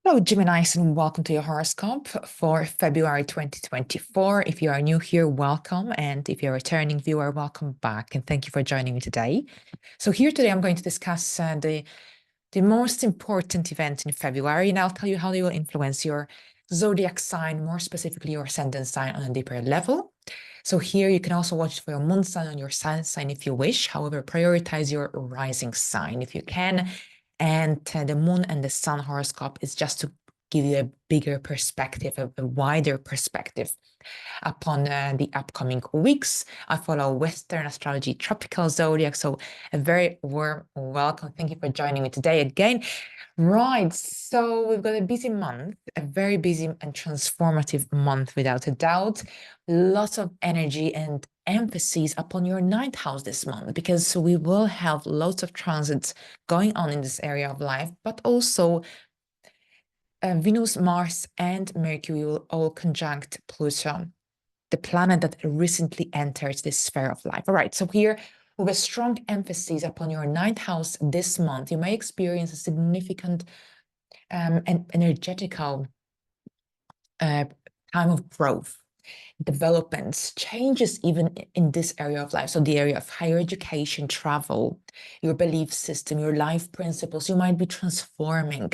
Hello, Geminis, and welcome to your horoscope for February 2024. If you are new here, welcome. And if you're a returning viewer, welcome back. And thank you for joining me today. So here today, I'm going to discuss the most important event in February, and I'll tell you how they will influence your zodiac sign, more specifically your ascendant sign on a deeper level. So here you can also watch for your moon sign and your sun sign if you wish. However, prioritize your rising sign if you can. And the moon and the sun horoscope is just to give you a bigger perspective, a wider perspective upon the upcoming weeks. I follow Western astrology, tropical zodiac, so a very warm welcome. Thank you for joining me today again. Right, so we've got a busy month, a very busy and transformative month without a doubt. Lots of energy and emphasis upon your ninth house this month, because we will have lots of transits going on in this area of life, but also Venus, Mars, and Mercury will all conjunct Pluto, the planet that recently entered this sphere of life. All right, so here with a strong emphasis upon your ninth house this month, you may experience a significant and energetical time of growth, developments, changes even in this area of life. So the area of higher education, travel, your belief system, your life principles, you might be transforming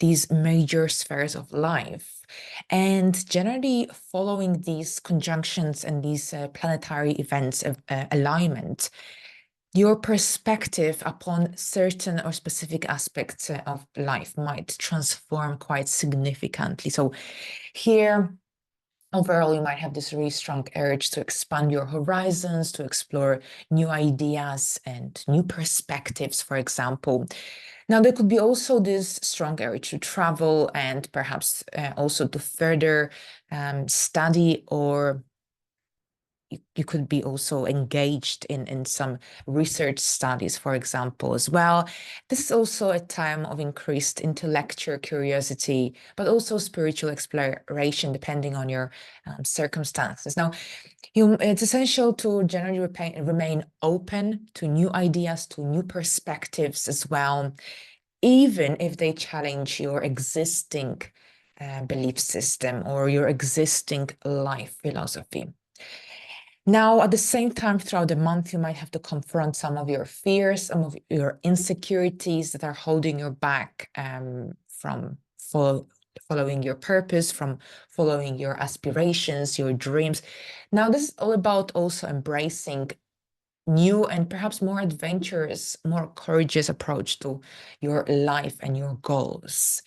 these major spheres of life. And generally following these conjunctions and these planetary events of alignment, your perspective upon certain or specific aspects of life might transform quite significantly. So here, overall, you might have this really strong urge to expand your horizons, to explore new ideas and new perspectives, for example. Now, there could be also this strong urge to travel and perhaps also to further study, or you could be also engaged in some research studies, for example, as well. This is also a time of increased intellectual curiosity, but also spiritual exploration, depending on your circumstances. Now, it's essential to generally remain open to new ideas, to new perspectives as well, even if they challenge your existing belief system or your existing life philosophy. Now, at the same time, throughout the month, you might have to confront some of your fears, some of your insecurities that are holding you back from following your purpose, from following your aspirations, your dreams. Now, this is all about also embracing new and perhaps more adventurous, more courageous approach to your life and your goals.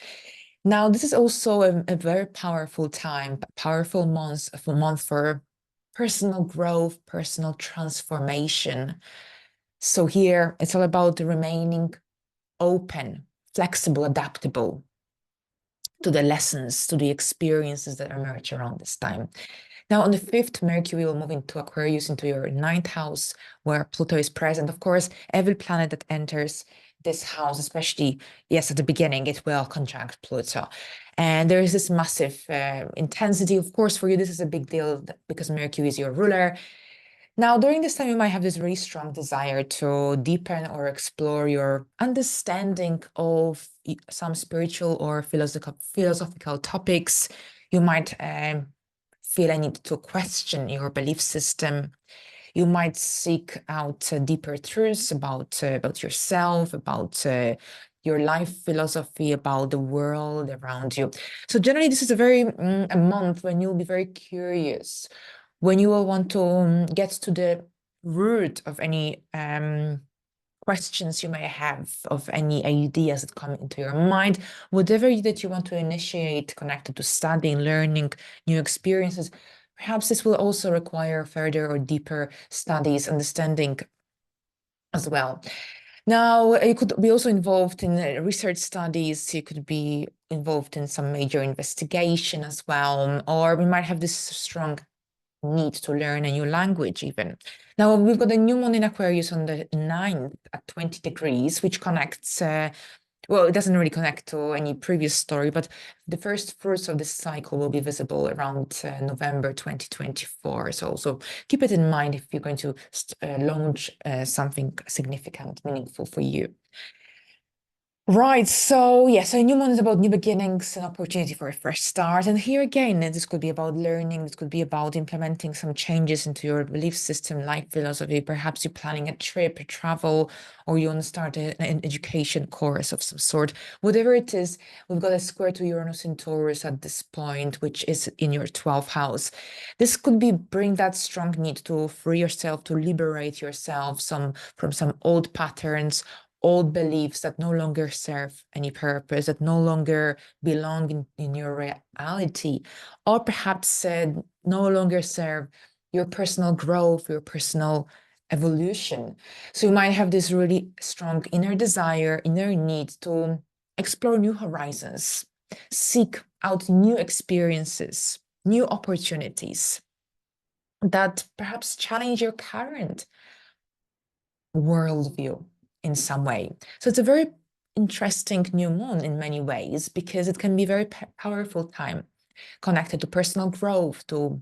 Now, this is also a very powerful time, powerful month for personal growth, personal transformation. So here it's all about remaining open, flexible, adaptable to the lessons, to the experiences that emerge around this time. Now, on the 5th, Mercury will move into Aquarius, into your ninth house, where Pluto is present. Of course, every planet that enters this house, especially, yes, at the beginning, it will conjunct Pluto. And there is this massive intensity. Of course, for you, this is a big deal because Mercury is your ruler. Now, during this time, you might have this really strong desire to deepen or explore your understanding of some spiritual or philosophical topics. You might feel a need to question your belief system. You might seek out deeper truths about yourself, about your life philosophy, about the world around you. So generally, this is a month when you'll be very curious, when you will want to get to the root of any questions you may have, of any ideas that come into your mind, whatever that you want to initiate connected to studying, learning, new experiences. Perhaps this will also require further or deeper studies, understanding as well. Now, you could be also involved in research studies. You could be involved in some major investigation as well, or we might have this strong need to learn a new language even. Now, we've got a new moon in Aquarius on the 9th at 20 degrees, which connects, well, it doesn't really connect to any previous story, but the first fruits of this cycle will be visible around November 2024. So also keep it in mind if you're going to launch something significant, meaningful for you. Right, so yes, a new moon is about new beginnings, an opportunity for a fresh start. And here again, this could be about learning, this could be about implementing some changes into your belief system, life philosophy. Perhaps you're planning a trip, a travel, or you want to start an education course of some sort. Whatever it is, we've got a square to Uranus in Taurus at this point, which is in your 12th house. This could be bring that strong need to free yourself, to liberate yourself from some old patterns, old beliefs that no longer serve any purpose, that no longer belong in your reality, or perhaps no longer serve your personal growth, your personal evolution. So you might have this really strong inner desire, inner need to explore new horizons, seek out new experiences, new opportunities that perhaps challenge your current worldview in some way. So it's a very interesting new moon in many ways because it can be a very powerful time connected to personal growth, to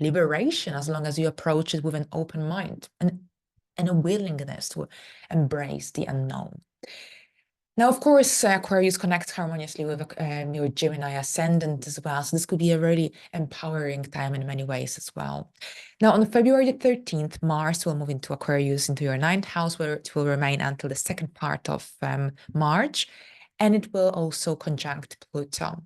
liberation, as long as you approach it with an open mind and a willingness to embrace the unknown. Now, of course, Aquarius connects harmoniously with your Gemini ascendant as well. So this could be a really empowering time in many ways as well. Now, on February the 13th, Mars will move into Aquarius, into your ninth house, where it will remain until the second part of March. And it will also conjunct Pluto.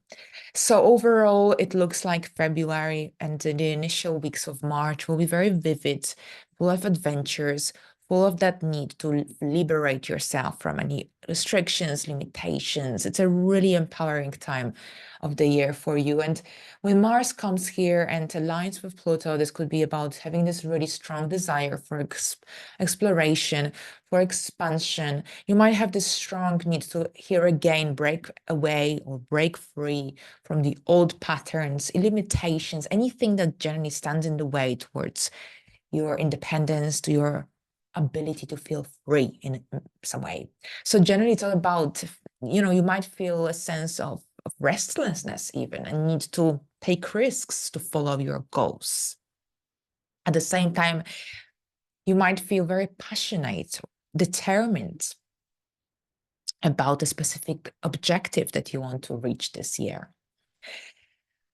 So overall, it looks like February and the initial weeks of March will be very vivid, full of adventures, full of that need to liberate yourself from any restrictions, limitations. It's a really empowering time of the year for you. And when Mars comes here and aligns with Pluto, this could be about having this really strong desire for exploration, for expansion. You might have this strong need to here again break away or break free from the old patterns, limitations, anything that generally stands in the way towards your independence, to your ability to feel free in some way. So generally it's all about, you might feel a sense of restlessness even and need to take risks to follow your goals. At the same time, you might feel very passionate, determined about a specific objective that you want to reach this year.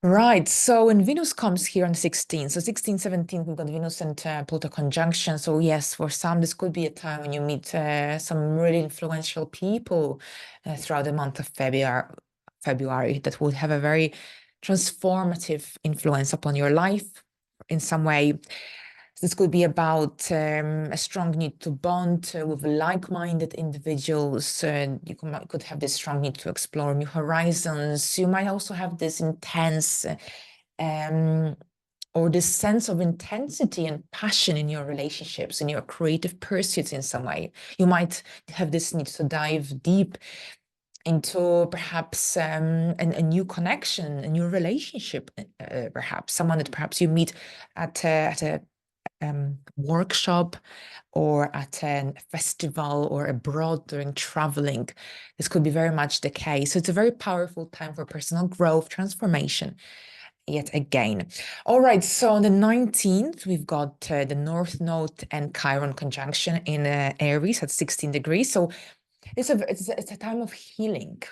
Right. So when Venus comes here on the 16th, so 16, 17, we've got Venus and Pluto conjunction. So yes, for some, this could be a time when you meet some really influential people throughout the month of February that will have a very transformative influence upon your life in some way. This could be about a strong need to bond with like-minded individuals. You could have this strong need to explore new horizons. You might also have this intense or this sense of intensity and passion in your relationships, in your creative pursuits in some way. You might have this need to dive deep into perhaps a new connection, a new relationship, perhaps someone that perhaps you meet at a workshop or at a festival or abroad during traveling. This could be very much the case. So it's a very powerful time for personal growth, transformation, yet again. All right, so on the 19th, we've got the North Node and Chiron conjunction in Aries at 16 degrees. So it's a time of healing,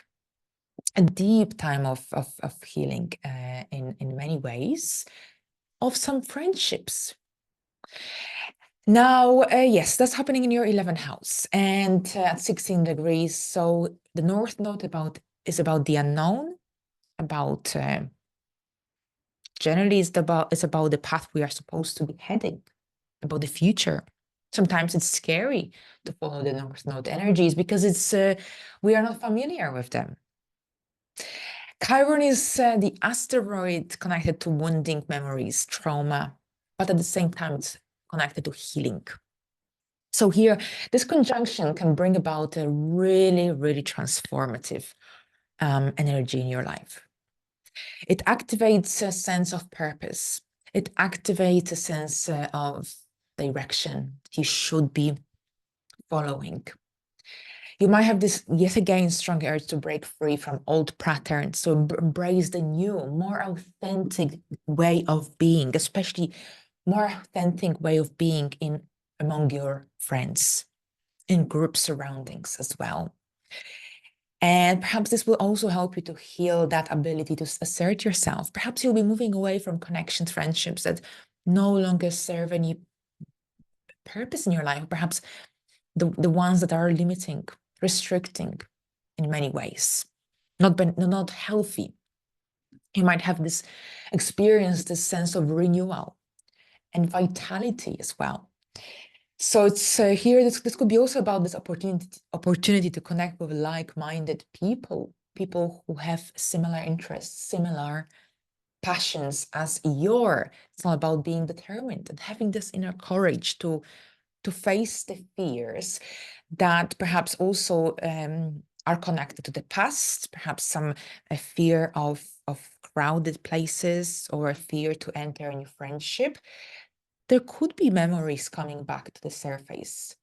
a deep time of healing in many ways, of some friendships. Now, yes, that's happening in your 11th house and at 16 degrees. So the North Node is about the unknown, about generally it's about the path we are supposed to be heading, about the future. Sometimes it's scary to follow the North Node energies because we are not familiar with them. Chiron is the asteroid connected to wounding memories, trauma, but at the same time, it's connected to healing. So here, this conjunction can bring about a really, really transformative energy in your life. It activates a sense of purpose. It activates a sense of direction you should be following. You might have this, yet again, strong urge to break free from old patterns, to embrace the new, more authentic way of being, especially more authentic way of being among your friends, in group surroundings as well. And perhaps this will also help you to heal that ability to assert yourself. Perhaps you'll be moving away from connections, friendships that no longer serve any purpose in your life. Perhaps the ones that are limiting, restricting in many ways, not healthy. You might have this experience, this sense of renewal and vitality as well. So it's here, this could be also about this opportunity to connect with like-minded people who have similar interests, similar passions as your. It's not about being determined and having this inner courage to face the fears that perhaps also are connected to the past, perhaps some fear of crowded places or a fear to enter a new friendship. There could be memories coming back to the surface.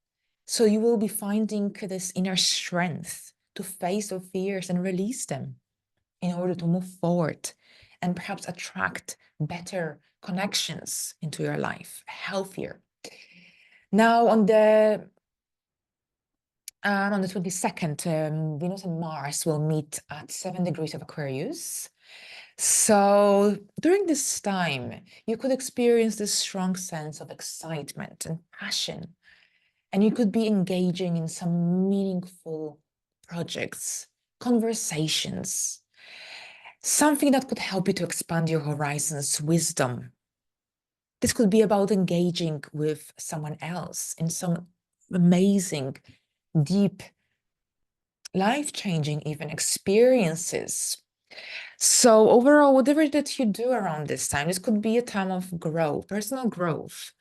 So you will be finding this inner strength to face those fears and release them in order to move forward and perhaps attract better connections into your life, healthier. Now on the 22nd, Venus and Mars will meet at 7 degrees of Aquarius. So during this time, you could experience this strong sense of excitement and passion, and you could be engaging in some meaningful projects, conversations, something that could help you to expand your horizons, wisdom. This could be about engaging with someone else in some amazing, deep, life-changing even experiences. So overall, whatever that you do around this time, this could be a time of growth, personal growth,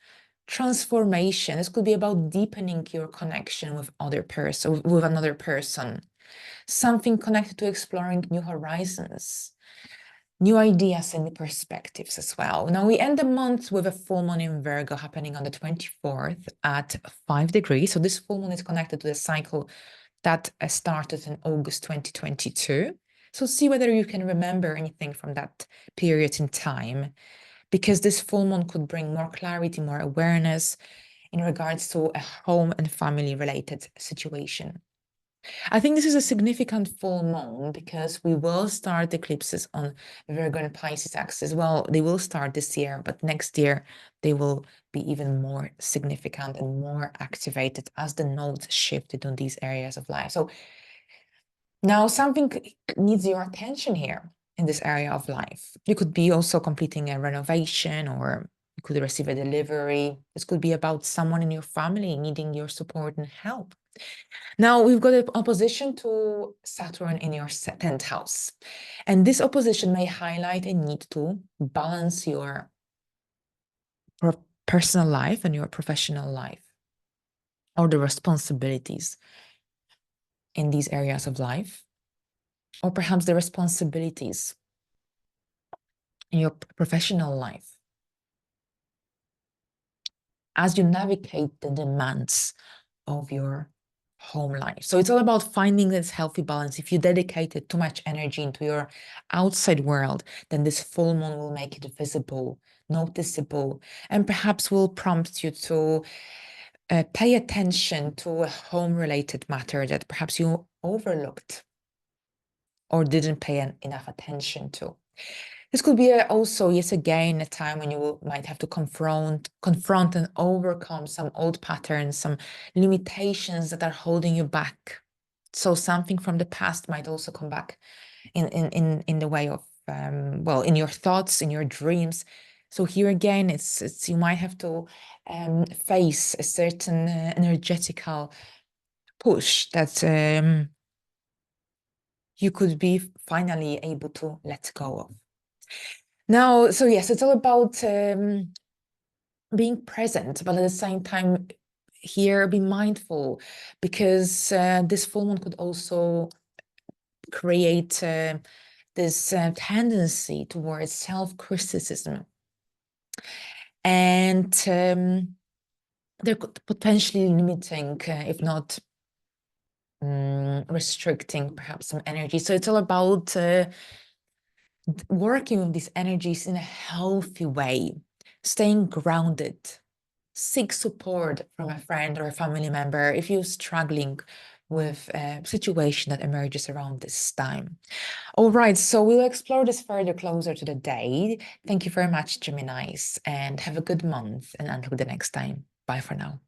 transformation. This could be about deepening your connection with another person, something connected to exploring new horizons, new ideas and new perspectives as well. Now we end the month with a full moon in Virgo happening on the 24th at 5 degrees. So this full moon is connected to the cycle that started in August 2022. So see whether you can remember anything from that period in time, because this full moon could bring more clarity, more awareness in regards to a home and family related situation. I think this is a significant full moon because we will start eclipses on Virgo and Pisces axis. Well, they will start this year, but next year they will be even more significant and more activated as the nodes shifted on these areas of life. So now something needs your attention here in this area of life. You could be also completing a renovation, or you could receive a delivery. This could be about someone in your family needing your support and help. Now we've got an opposition to Saturn in your 10th house. And this opposition may highlight a need to balance your personal life and your professional life, or the responsibilities in these areas of life, or perhaps the responsibilities in your professional life as you navigate the demands of your home life. So it's all about finding this healthy balance. If you dedicated too much energy into your outside world, then this full moon will make it visible, noticeable, and perhaps will prompt you to pay attention to a home-related matter that perhaps you overlooked or didn't pay enough attention to. This could be also, yet again, a time when you might have to confront and overcome some old patterns, some limitations that are holding you back. So something from the past might also come back in the way of, well, in your thoughts, in your dreams. So here again, it's you might have to face a certain energetical push that you could be finally able to let go of. Now, so yes, it's all about being present, but at the same time, here be mindful, because this full moon could also create this tendency towards self-criticism, and they're potentially limiting, if not restricting, perhaps some energy. So it's all about working with these energies in a healthy way, staying grounded, seek support from a friend or a family member if you're struggling with a situation that emerges around this time. All right, so we'll explore this further closer to the day. Thank you very much, Geminis, and have a good month. And until the next time, bye for now.